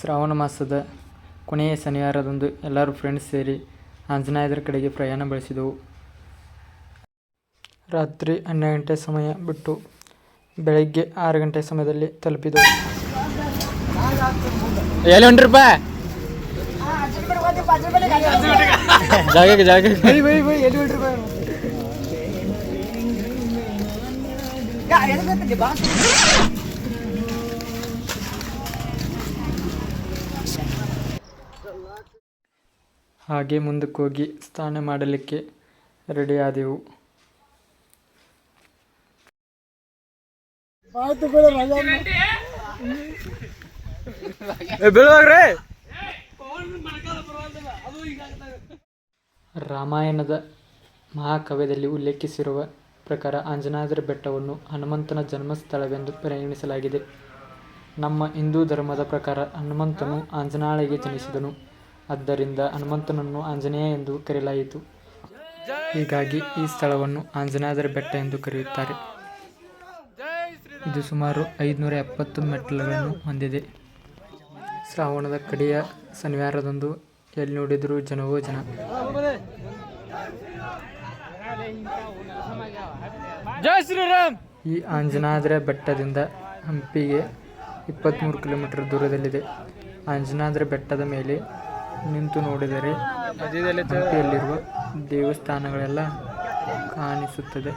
ಶ್ರಾವಣ ಮಾಸದ ಕೊನೆಯ ಶನಿವಾರದಂದು ಎಲ್ಲರೂ ಫ್ರೆಂಡ್ಸ್ ಸೇರಿ ಆಂಜನೇಯದ್ರ ಕಡೆಗೆ ಪ್ರಯಾಣ ಬೆಳೆಸಿದೆವು. ರಾತ್ರಿ 12 ಗಂಟೆ ಸಮಯ ಬಿಟ್ಟು ಬೆಳಗ್ಗೆ 6 ಗಂಟೆ ಸಮಯದಲ್ಲಿ ತಲುಪಿದೆವು. ಎಲ್ಲಿ ಹೊಂಟ್ರಪ್ಪ? ಹಾಗೆ ಮುಂದಕ್ಕೆ ಹೋಗಿ ಸ್ನಾನ ಮಾಡಲಿಕ್ಕೆ ರೆಡಿ ಆದೆವು. ರಾಮಾಯಣದ ಮಹಾಕಾವ್ಯದಲ್ಲಿ ಉಲ್ಲೇಖಿಸಿರುವ ಪ್ರಕಾರ ಆಂಜನೇಯದ್ರ ಬೆಟ್ಟವನ್ನು ಹನುಮಂತನ ಜನ್ಮಸ್ಥಳವೆಂದು ಪರಿಗಣಿಸಲಾಗಿದೆ. ನಮ್ಮ ಹಿಂದೂ ಧರ್ಮದ ಪ್ರಕಾರ ಹನುಮಂತನು ಆಂಜನೇಯಗೆ ಜನಿಸಿದನು. ಆದ್ದರಿಂದ ಹನುಮಂತನನ್ನು ಆಂಜನೇಯ ಎಂದು ಕರೆಯಲಾಯಿತು. ಹೀಗಾಗಿ ಈ ಸ್ಥಳವನ್ನು ಆಂಜನೇಯದ್ರ ಬೆಟ್ಟ ಎಂದು ಕರೆಯುತ್ತಾರೆ. ಇದು ಸುಮಾರು 570 ಮೆಟ್ಟಿಲುಗಳನ್ನು ಹೊಂದಿದೆ. ಶ್ರಾವಣದ ಕಡೆಯ ಶನಿವಾರದಂದು ಎಲ್ಲಿ ನೋಡಿದರೂ ಜನವೋ ಜನ. ಈ ಆಂಜನೇಯದ್ರ ಬೆಟ್ಟದಿಂದ ಹಂಪಿಗೆ 23 ಕಿಲೋಮೀಟರ್ ದೂರದಲ್ಲಿದೆ. ಆಂಜನೇಯದ್ರ ಬೆಟ್ಟದ ಮೇಲೆ ನಿಂತು ನೋಡಿದರೆ ಹಂಪಿಯಲ್ಲಿರುವ ದೇವಸ್ಥಾನಗಳೆಲ್ಲ ಕಾಣಿಸುತ್ತದೆ.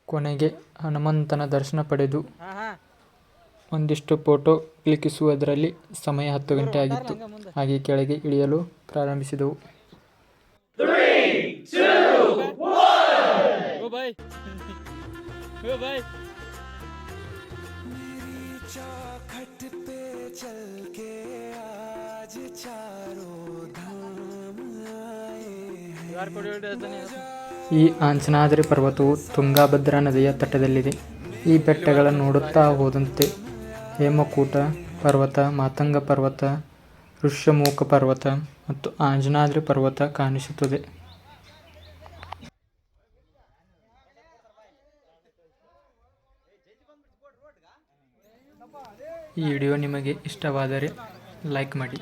ಕೊನೆಗೆ ಹನುಮಂತನ ದರ್ಶನ ಪಡೆದು ಒಂದಿಷ್ಟು ಫೋಟೋ ಕ್ಲಿಕ್ಕಿಸುವುದರಲ್ಲಿ ಸಮಯ 10 ಗಂಟೆ ಆಗಿತ್ತು. ಹಾಗೆ ಕೆಳಗೆ ಇಳಿಯಲು ಪ್ರಾರಂಭಿಸಿದೆವು. ಈ ಆಂಜನೇಯದ್ರಿ ಪರ್ವತವು ತುಂಗಭದ್ರಾ ನದಿಯ ತಟದಲ್ಲಿದೆ. ಈ ಬೆಟ್ಟಗಳನ್ನು ನೋಡುತ್ತಾ ಹೋದಂತೆ ಹೇಮಕೂಟ ಪರ್ವತ, ಮಾತಂಗ ಪರ್ವತ, ಋಷ್ಯಮುಖ ಪರ್ವತ ಮತ್ತು ಆಂಜನೇಯದ್ರಿ ಪರ್ವತ ಕಾಣಿಸುತ್ತದೆ. ಈ ವಿಡಿಯೋ ನಿಮಗೆ ಇಷ್ಟವಾದರೆ ಲೈಕ್ ಮಾಡಿ.